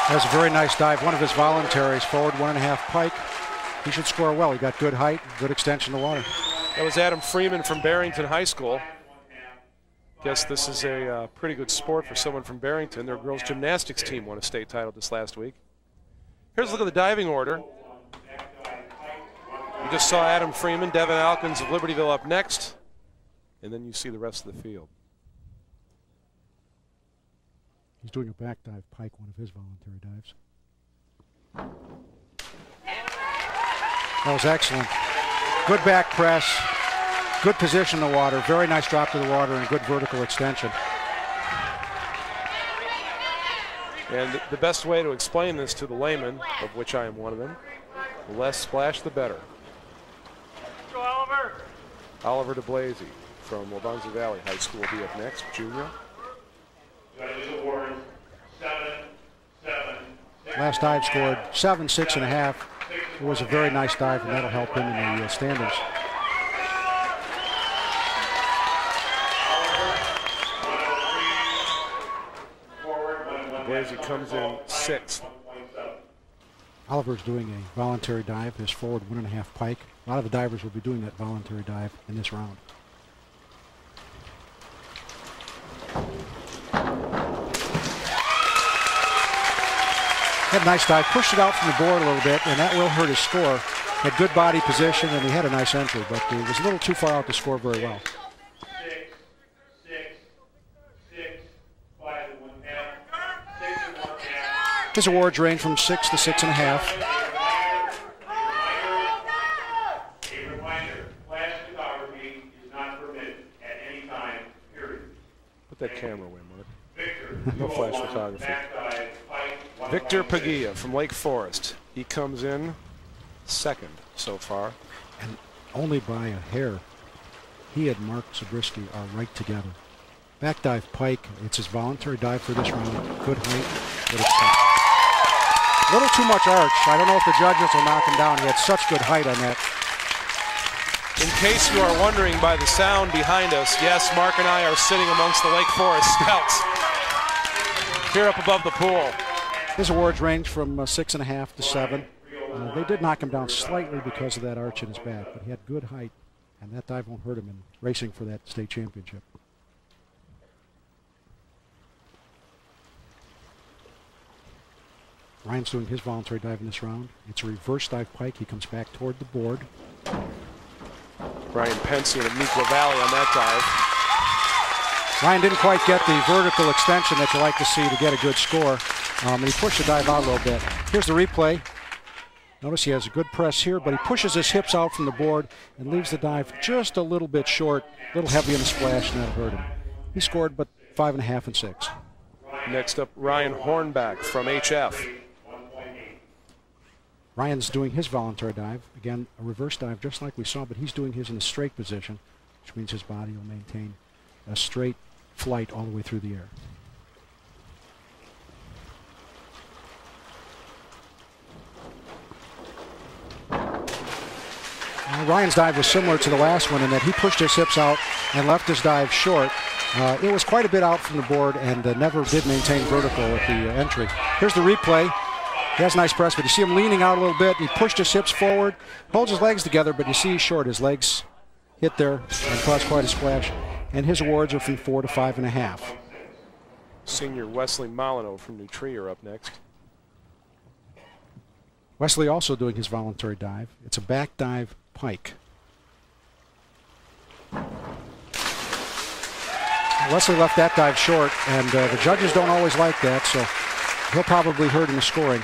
That was a very nice dive. One of his voluntaries, forward 1.5 Pike. He should score well. He got good height, good extension to water. That was Adam Freeman from Barrington High School. Guess this is a pretty good sport for someone from Barrington. Their girls gymnastics team won a state title this last week. Here's a look at the diving order. You just saw Adam Freeman, Devin Alkins of Libertyville up next, and then you see the rest of the field. He's doing a back dive, Pike, one of his voluntary dives. That was excellent. Good back press, good position in the water, very nice drop to the water, and good vertical extension. And the best way to explain this to the layman, of which I am one of them, the less splash, the better. Go, Oliver. Oliver Deblasi from Wabanza Valley High School will be up next, junior. Last dive scored 7, 6.5. It was a very nice dive, and that'll help him in the standings. Blasio comes in 6th. Oliver's doing a voluntary dive, his forward 1.5 Pike. A lot of the divers will be doing that voluntary dive in this round. Had a nice dive, pushed it out from the board a little bit, and that will hurt his score. Had good body position, and he had a nice entry, but he was a little too far out to score very well. His awards range from 6 to 6.5. Put that camera away, Mark. No flash photography. Victor Paguilla from Lake Forest. He comes in 2nd so far. And only by a hair. He and Mark Zabriskie are right together. Back dive Pike. It's his voluntary dive for this round. Good height, good extension. A little too much arch. I don't know if the judges will knock him down. He had such good height on that. In case you are wondering by the sound behind us, yes, Mark and I are sitting amongst the Lake Forest Scouts here up above the pool. His awards range from 6.5 to 7. They did knock him down slightly because of that arch in his back, but he had good height, and that dive won't hurt him in racing for that state championship. Ryan's doing his voluntary dive in this round. It's a reverse dive Pike. He comes back toward the board. Brian Pensy and Meekle Valley on that dive. Ryan didn't quite get the vertical extension that you like to see to get a good score. And he pushed the dive out a little bit. Here's the replay. Notice he has a good press here, but he pushes his hips out from the board and leaves the dive just a little bit short, a little heavy in the splash, and that hurt him. He scored but 5.5 and 6. Next up, Ryan Hornback from HF. Ryan's doing his voluntary dive. Again, a reverse dive just like we saw, but he's doing his in a straight position, which means his body will maintain a straight flight all the way through the air. Ryan's dive was similar to the last one in that he pushed his hips out and left his dive short. It was quite a bit out from the board and never did maintain vertical at the entry. Here's the replay. He has a nice press, but you see him leaning out a little bit. He pushed his hips forward, holds his legs together, but you see he's short. His legs hit there and caused quite a splash. And his awards are from 4 to 5.5. Senior Wesley Molyneux from New Tree are up next. Wesley also doing his voluntary dive. It's a back dive Pike. Wesley left that dive short, and the judges don't always like that, so he'll probably hurt in the scoring.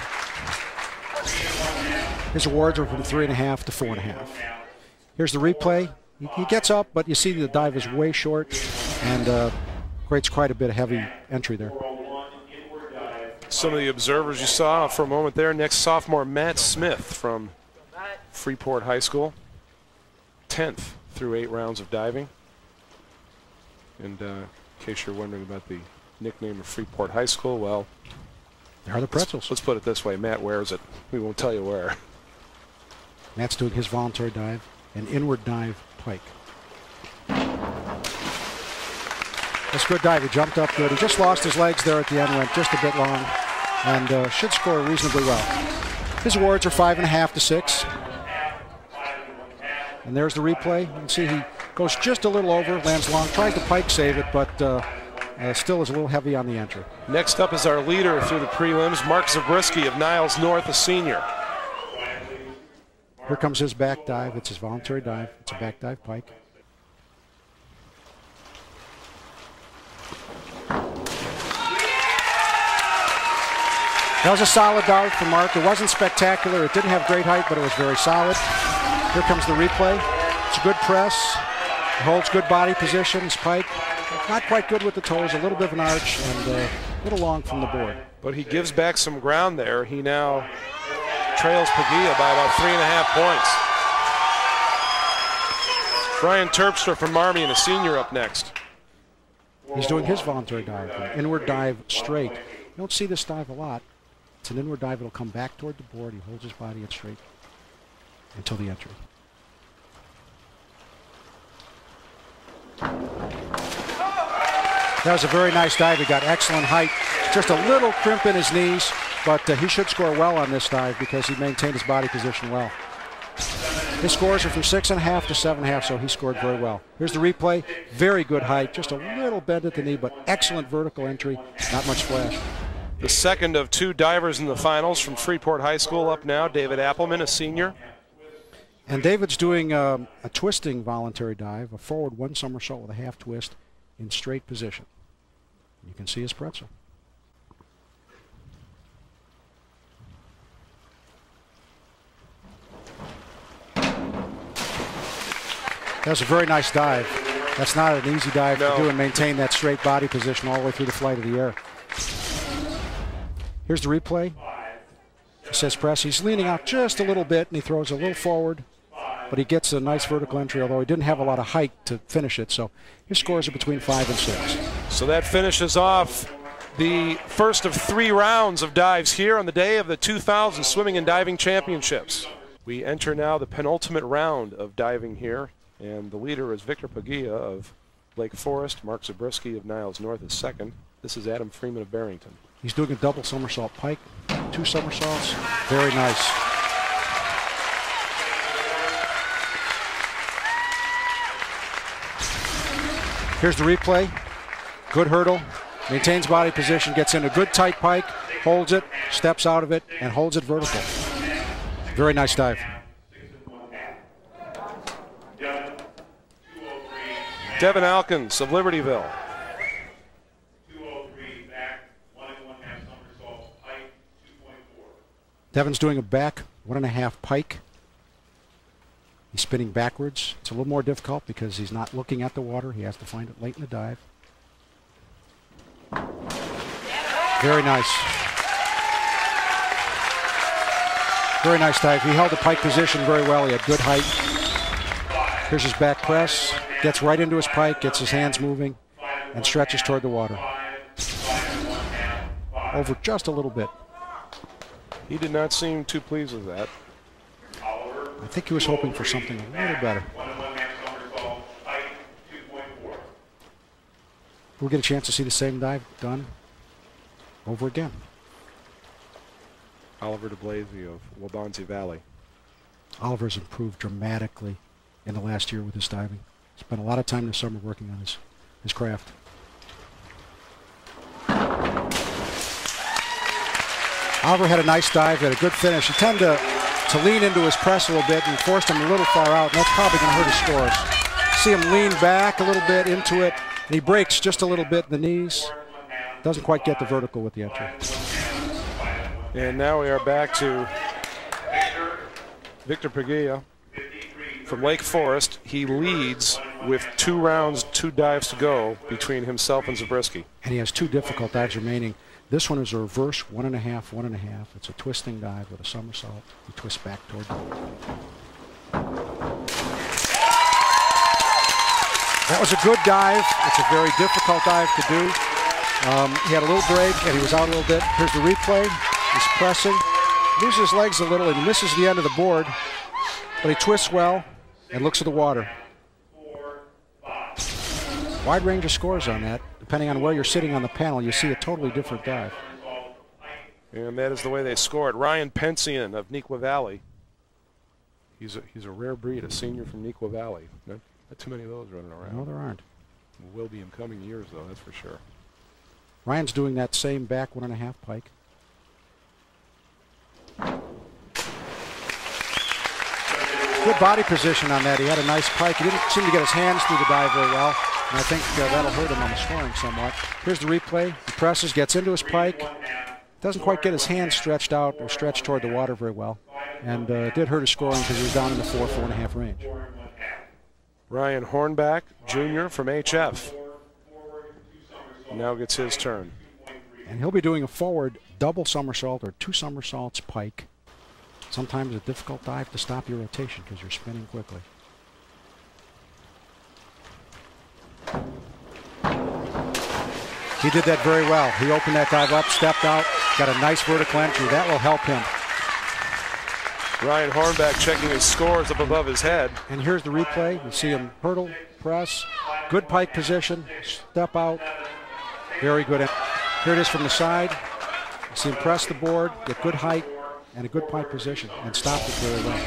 His awards are from 3.5 to 4.5. Here's the replay. He gets up, but you see the dive is way short and creates quite a bit of heavy entry there. Some of the observers you saw for a moment there. Next, sophomore Matt Smith from Freeport High School. 10th through 8 rounds of diving. And in case you're wondering about the nickname of Freeport High School, well, there are the pretzels. Let's put it this way. Matt wears it. We won't tell you where. Matt's doing his voluntary dive, an inward dive Pike. That's a good dive. He jumped up good. He just lost his legs there at the end, went just a bit long. and should score reasonably well. His awards are 5.5 to 6. And there's the replay. You can see he goes just a little over, lands long, tried to pike save it, but still is a little heavy on the entry. Next up is our leader through the prelims, Mark Zabriskie of Niles North, a senior. Here comes his back dive. It's his voluntary dive. It's a back dive pike. That was a solid dive for Mark. It wasn't spectacular. It didn't have great height, but it was very solid. Here comes the replay. It's a good press. It holds good body position. His pike, not quite good with the toes, a little bit of an arch, and a little long from the board. But he gives back some ground there. He now trails Paguilla by about 3.5 points. Brian Terpstra from Marmion, a senior, up next. He's doing his voluntary dive, an inward dive straight. You don't see this dive a lot. It's an inward dive. It'll come back toward the board. He holds his body in straight until the entry. That was a very nice dive. He got excellent height. Just a little crimp in his knees, but he should score well on this dive because he maintained his body position well. His scores are from 6.5 to 7.5, so he scored very well. Here's the replay. Very good height. Just a little bend at the knee, but excellent vertical entry. Not much splash. The second of 2 divers in the finals from Freeport High School up now, David Appleman, a senior. And David's doing a twisting voluntary dive, a forward 1 somersault with a half twist in straight position. You can see his pretzel. That's a very nice dive. That's not an easy dive to do and maintain that straight body position all the way through the flight of the air. Here's the replay. It says press. He's leaning out just a little bit, and he throws a little forward, but he gets a nice vertical entry, although he didn't have a lot of height to finish it. So his scores are between 5 and 6. So that finishes off the first of 3 rounds of dives here on the day of the 2000 Swimming and Diving Championships. We enter now the penultimate round of diving here, and the leader is Victor Paguilla of Lake Forest. Mark Zabriskie of Niles North is second. This is Adam Freeman of Barrington. He's doing a double somersault pike, 2 somersaults. Very nice. Here's the replay. Good hurdle, maintains body position, gets in a good tight pike, holds it, steps out of it, and holds it vertical. Very nice dive. Devin Alkins of Libertyville. Devin's doing a back 1.5 pike. He's spinning backwards. It's a little more difficult because he's not looking at the water. He has to find it late in the dive. Very nice. Very nice dive. He held the pike position very well. He had good height. Here's his back press. Gets right into his pike, gets his hands moving, and stretches toward the water. Over just a little bit. He did not seem too pleased with that. I think he was hoping for something a little better. We'll get a chance to see the same dive done over again. Oliver Deblasi of Wabansie Valley. Oliver's improved dramatically in the last year with his diving. Spent a lot of time this summer working on his craft. Oliver had a nice dive, had a good finish. He tended to lean into his press a little bit and forced him a little far out, and that's probably going to hurt his scores. See him lean back a little bit into it, and he breaks just a little bit in the knees. Doesn't quite get the vertical with the entry. And now we are back to Victor Paguilla from Lake Forest. He leads with 2 rounds, 2 dives to go between himself and Zabriskie. And he has 2 difficult dives remaining. This one is a reverse 1.5, 1.5. It's a twisting dive with a somersault. He twists back toward the board. That was a good dive. It's a very difficult dive to do. He had a little break and he was out a little bit. Here's the replay. He's pressing. Loses his legs a little and he misses the end of the board. But he twists well and looks at the water. Wide range of scores on that. Depending on where you're sitting on the panel, you see a totally different dive. And that is the way they scored. Ryan Pensian of Neuqua Valley. He's a rare breed, a senior from Neuqua Valley. Not too many of those running around. No, there aren't. Will be in coming years, though, that's for sure. Ryan's doing that same back 1.5 pike. Good body position on that. He had a nice pike. He didn't seem to get his hands through the dive very well, and I think that'll hurt him on the scoring somewhat. Here's the replay. He presses, gets into his pike. Doesn't quite get his hands stretched out or stretched toward the water very well, and it did hurt his scoring because he was down in the 4.5 range. Ryan Hornback, Jr. from HF. Now gets his turn. And he'll be doing a forward double somersault or 2 somersaults pike. Sometimes a difficult dive to stop your rotation because you're spinning quickly. He did that very well. He opened that dive up, stepped out, got a nice vertical entry. That will help him. Ryan Hornback checking his scores up above his head. And here's the replay. You see him hurdle, press, good pike position, step out. Very good. Here it is from the side. You see him press the board, get good height, and a good pike position, and stopped it very well.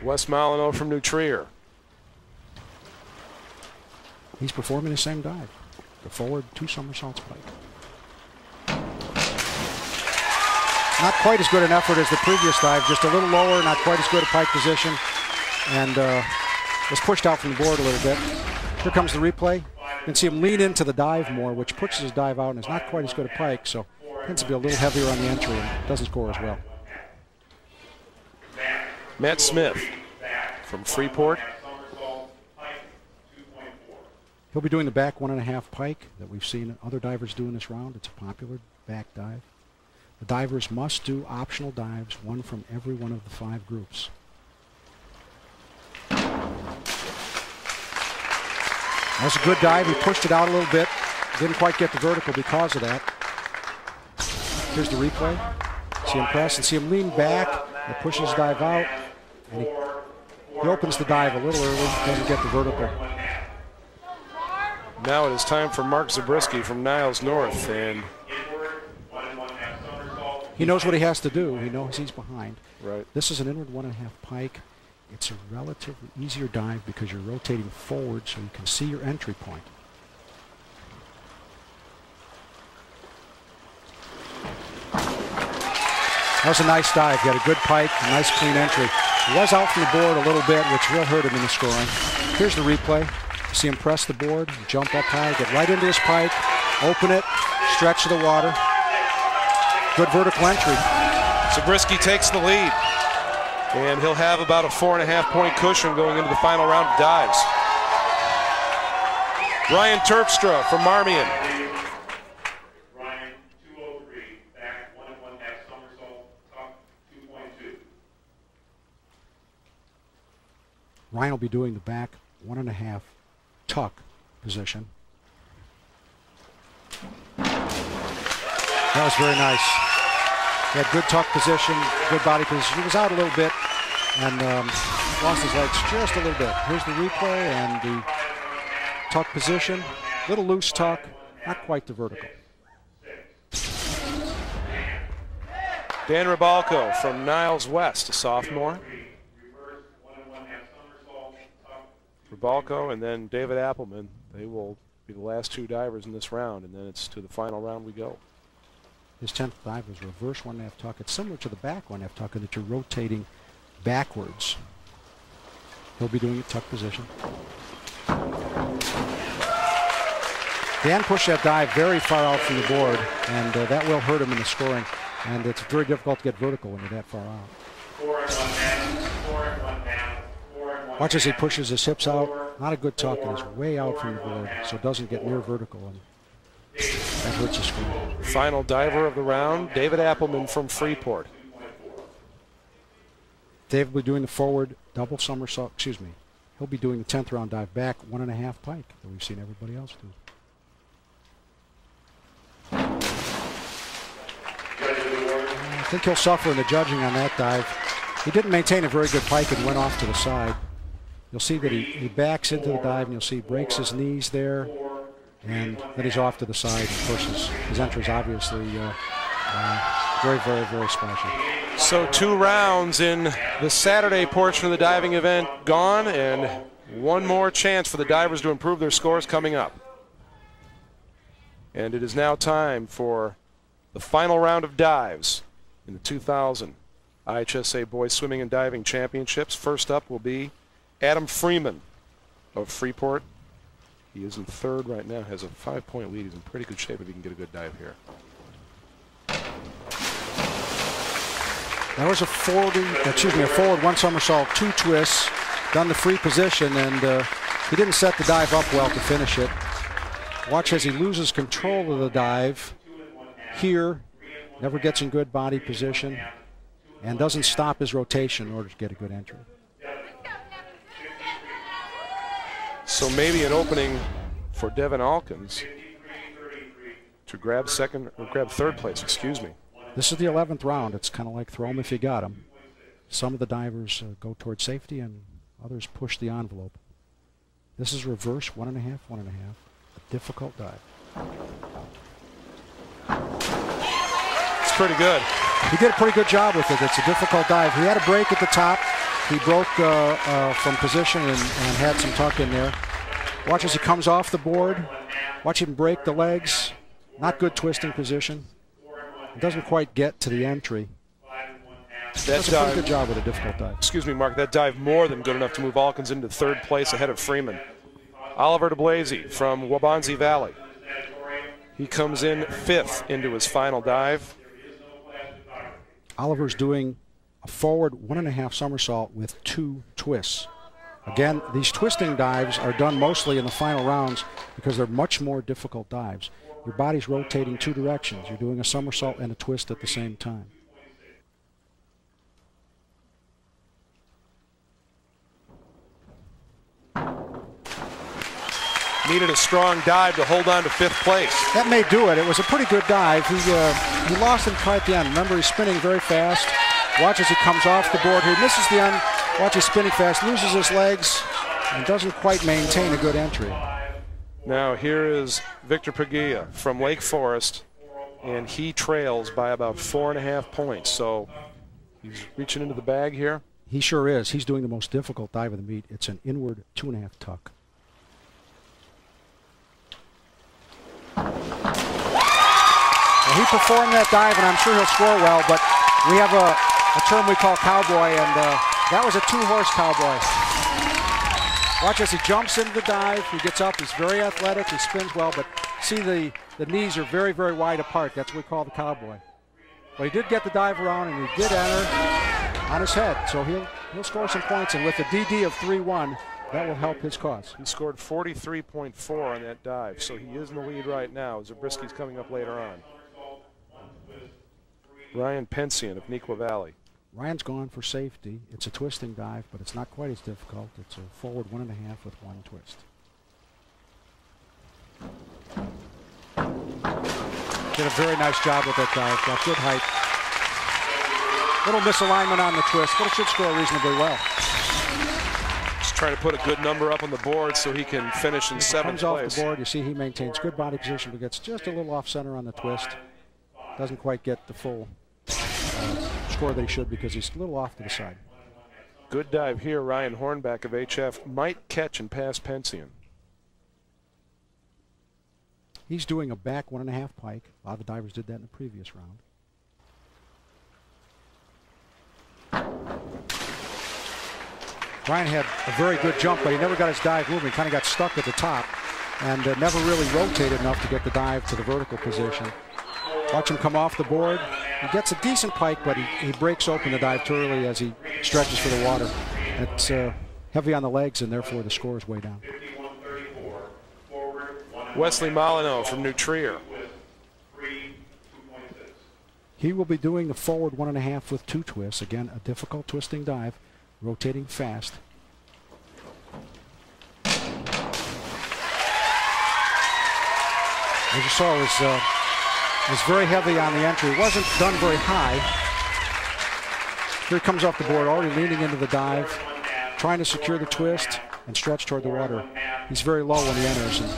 Wesley Molyneux from New Trier. He's performing the same dive. The forward 2 somersaults pike. Not quite as good an effort as the previous dive, just a little lower, not quite as good a pike position, and was pushed out from the board a little bit. Here comes the replay. You can see him lean into the dive more, which pushes his dive out and is not quite as good a pike, so tends to be a little heavier on the entry and doesn't score as well. Matt Smith from Freeport. He'll be doing the back 1.5 pike that we've seen other divers do in this round. It's a popular back dive. The divers must do optional dives, 1 from every one of the 5 groups. That's a good dive. He pushed it out a little bit. Didn't quite get the vertical because of that. Here's the replay. See him press and see him lean back. He pushes his dive out. And he opens the dive a little early. Doesn't get the vertical. Now it is time for Mark Zabriskie from Niles North. And he knows what he has to do. He knows he's behind. Right. This is an inward 1.5 pike. It's a relatively easier dive because you're rotating forward so you can see your entry point. That was a nice dive. He had a good pike, a nice clean entry. He was out from the board a little bit, which will hurt him in the scoring. Here's the replay. You see him press the board, jump up high, get right into his pike, open it, stretch to the water. Good vertical entry. Zabriskie takes the lead. And he'll have about a 4.5-point cushion going into the final round of dives. Ryan Terpstra from Marmion. Ryan, 203, back 1.5 somersault, top 2.2. Ryan will be doing the back 1.5 tuck position. That was very nice. He had good tuck position, good body position. He was out a little bit and lost his legs just a little bit. Here's the replay and the tuck position. Little loose tuck, not quite the vertical. Dan Rabalco from Niles West, a sophomore. Rabalco and then David Appleman. They will be the last 2 divers in this round, and then it's to the final round we go. His 10th dive was reverse 1.5 tuck. It's similar to the back 1.5 tuck in that you're rotating backwards. He'll be doing a tuck position. Dan pushed that dive very far out from the board, and that will hurt him in the scoring. And it's very difficult to get vertical when you're that far out. Watch as he pushes his hips out. Not a good tuck, and he's way out from the board, so it doesn't get near vertical. And that hurts his scoring. Final diver of the round, David Appleman from Freeport. Dave will be doing the forward double somersault, excuse me. He'll be doing the 10th round dive back 1.5 pike that we've seen everybody else do. I think he'll suffer in the judging on that dive. He didn't maintain a very good pike and went off to the side. You'll see that he backs into the dive and you'll see he breaks his knees there. And then he's off to the side and pushes. His entry is obviously Very, very, very splashy. So 2 rounds in the Saturday portion of the diving event gone, and one more chance for the divers to improve their scores coming up. And it is now time for the final round of dives in the 2000 IHSA Boys Swimming and Diving Championships. First up will be Adam Freeman of Freeport. He is in 3rd right now, has a 5-point lead. He's in pretty good shape if he can get a good dive here. That was a forward 1 somersault, 2 twists, done the free position, and he didn't set the dive up well to finish it. Watch as he loses control of the dive here, never gets in good body position, and doesn't stop his rotation in order to get a good entry. So maybe an opening for Devin Alkins to grab 3rd place, excuse me. This is the 11th round. It's kind of like throw 'em if you got 'em. Some of the divers go toward safety and others push the envelope. This is reverse 1.5, 1.5. A difficult dive. It's pretty good. He did a pretty good job with it. It's a difficult dive. He had a break at the top. He broke from position and had some tuck in there. Watch as he comes off the board. Watch him break the legs. Not good twisting position. It doesn't quite get to the entry. That's a pretty good job with a difficult dive. Excuse me, Mark. That dive more than good enough to move Alkins into 3rd place ahead of Freeman. Oliver Deblasi from Wabanzi Valley. He comes in 5th into his final dive. Oliver's doing a forward 1.5 somersault with 2 twists. Again, these twisting dives are done mostly in the final rounds because they're much more difficult dives. Your body's rotating 2 directions. You're doing a somersault and a twist at the same time. Needed a strong dive to hold on to 5th place. That may do it. It was a pretty good dive. He lost it quite at the end. Remember, he's spinning very fast. Watch as he comes off the board here. Misses the end. Watch he's spinning fast, loses his legs, and doesn't quite maintain a good entry. Now here is Victor Paguilla from Lake Forest, and he trails by about 4.5 points. So he's reaching into the bag here. He sure is. He's doing the most difficult dive of the meet. It's an inward 2.5 tuck. Well, he performed that dive, and I'm sure he'll score well, but we have a term we call cowboy, and that was a 2-horse cowboy. Watch as he jumps into the dive. He gets up. He's very athletic. He spins well, but see the knees are very, very wide apart. That's what we call the cowboy. But he did get the dive around, and he did enter on his head, so he'll score some points, and with a DD of 3-1, that will help his cause. He scored 43.4 on that dive, so he is in the lead right now. Zabriskie's coming up later on. Ryan Pensian of Neuqua Valley. Ryan's gone for safety. It's a twisting dive, but it's not quite as difficult. It's a forward 1.5 with 1 twist. Did a very nice job with that dive. Got good height. Little misalignment on the twist, but it should score reasonably well. Just trying to put a good number up on the board so he can finish in 7th place. Comes off the board. You see he maintains good body position, but gets just a little off center on the twist. Doesn't quite get the full score that he should because he's a little off to the side. Good dive here. Ryan Hornback of HF might catch and pass Pensian. He's doing a back 1.5 pike. A lot of the divers did that in the previous round. Ryan had a very good jump, but he never got his dive moving. Kind of got stuck at the top and never really rotated enough to get the dive to the vertical position. Watch him come off the board. He gets a decent pike, but he breaks open the dive too early as he stretches for the water. It's heavy on the legs, and therefore the score is way down. Wesley Molyneux from New Trier. He will be doing the forward 1.5 with 2 twists. Again, a difficult twisting dive, rotating fast. As you saw, it was very heavy on the entry. It wasn't done very high. Here he comes off the board, already leaning into the dive, trying to secure the twist and stretch toward the water. He's very low when he enters, and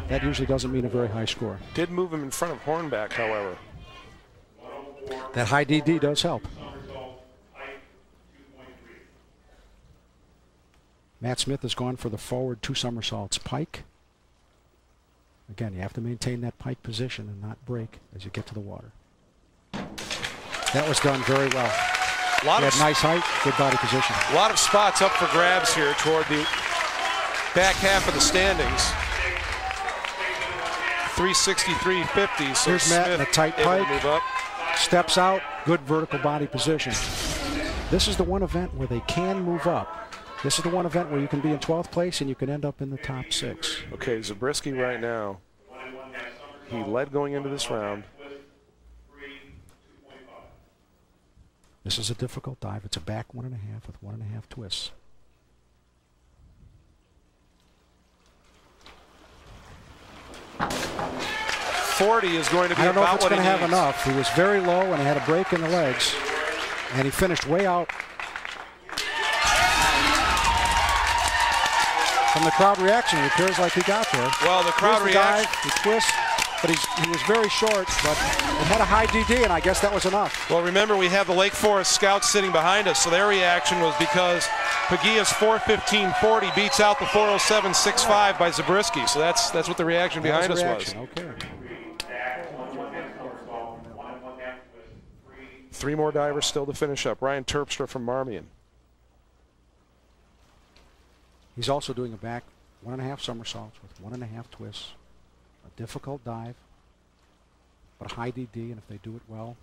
that usually doesn't mean a very high score. Did move him in front of Hornback, however. That high DD does help. Somersault, Pike, 2.3. Matt Smith has gone for the forward 2 somersaults. Pike. Again, you have to maintain that pike position and not break as you get to the water. That was done very well. He had nice height, good body position. A lot of spots up for grabs here toward the back half of the standings. 363.50. So here's Matt in a tight pike. Move up. Steps out, good vertical body position. This is the one event where they can move up. This is the one event where you can be in 12th place and you can end up in the top 6. Okay, Zabriskie right now. He led going into this round. This is a difficult dive. It's a back 1.5 with 1.5 twists. .40 is going to be I don't know if about it's what going he to have needs. enough. He was very low and he had a break in the legs. And he finished way out. From the crowd reaction, it appears like he got there. Well, the crowd reaction. He twists, but he was very short, but it had a high DD, and I guess that was enough. Well, remember, we have the Lake Forest scouts sitting behind us, so their reaction was because Paguilla's 4:15.40 beats out the 4:07.65 by Zabriskie. So that's what the reaction behind us was. Okay. 3 more divers still to finish up. Ryan Terpstra from Marmion. He's also doing a back 1.5 somersaults with 1.5 twists. A difficult dive, but a high DD, and if they do it well,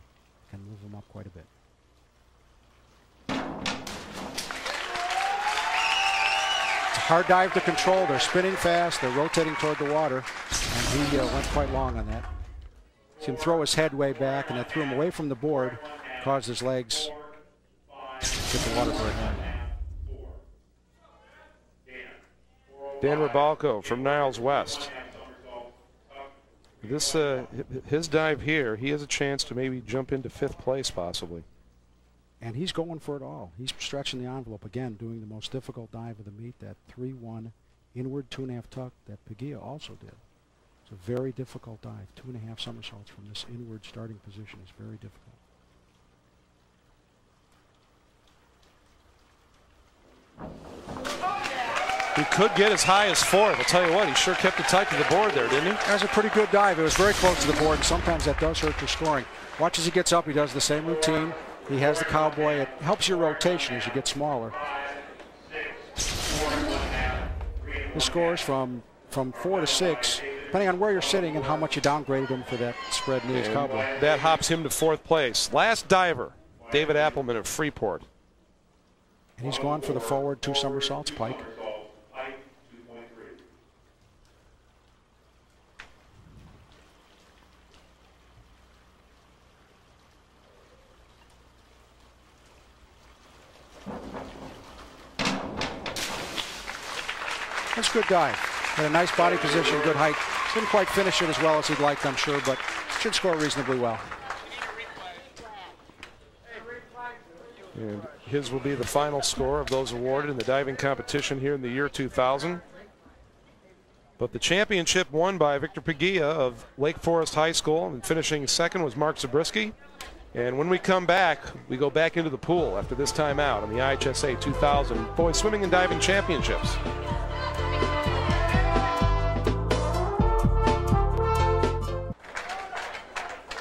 can move them up quite a bit. It's a hard dive to control. They're spinning fast. They're rotating toward the water, and he went quite long on that. See him throw his head way back, and that threw him away from the board, caused his legs to hit the water very hard. Dan Rabalco from Niles West. This his dive here, he has a chance to maybe jump into 5th place possibly. And he's going for it all. He's stretching the envelope again, doing the most difficult dive of the meet, that 3-1 inward 2.5 tuck that Paguilla also did. It's a very difficult dive. 2.5 somersaults from this inward starting position is very difficult. He could get as high as 4th. I'll tell you what, he sure kept it tight to the board there, didn't he? That was a pretty good dive. It was very close to the board, and sometimes that does hurt your scoring. Watch as he gets up. He does the same routine. He has the cowboy. It helps your rotation as you get smaller. His scores from 4 to 6, depending on where you're sitting and how much you downgraded him for that spread knees cowboy. That hops him to 4th place. Last diver, David Appleman of Freeport. And he's gone for the forward 2 somersaults, Pike. That's a good dive. Had a nice body position, good height. Didn't quite finish it as well as he'd liked, I'm sure, but should score reasonably well. And his will be the final score of those awarded in the diving competition here in the year 2000. But the championship won by Victor Paguilla of Lake Forest High School, and finishing 2nd was Mark Zabriskie. And when we come back, we go back into the pool after this timeout on the IHSA 2000 Boys Swimming and Diving Championships.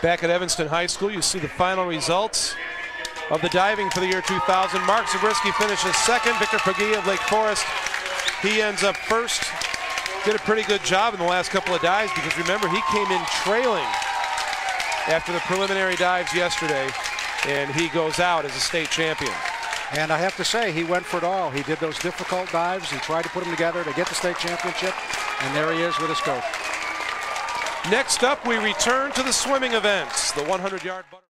Back at Evanston High School, you see the final results of the diving for the year 2000. Mark Zabriskie finishes 2nd. Victor Paguilla of Lake Forest, he ends up 1st. Did a pretty good job in the last couple of dives because remember, he came in trailing after the preliminary dives yesterday, and he goes out as a state champion. And I have to say, he went for it all. He did those difficult dives. He tried to put them together to get the state championship, and there he is with his coach. Next up, we return to the swimming events, the 100-yard butterfly.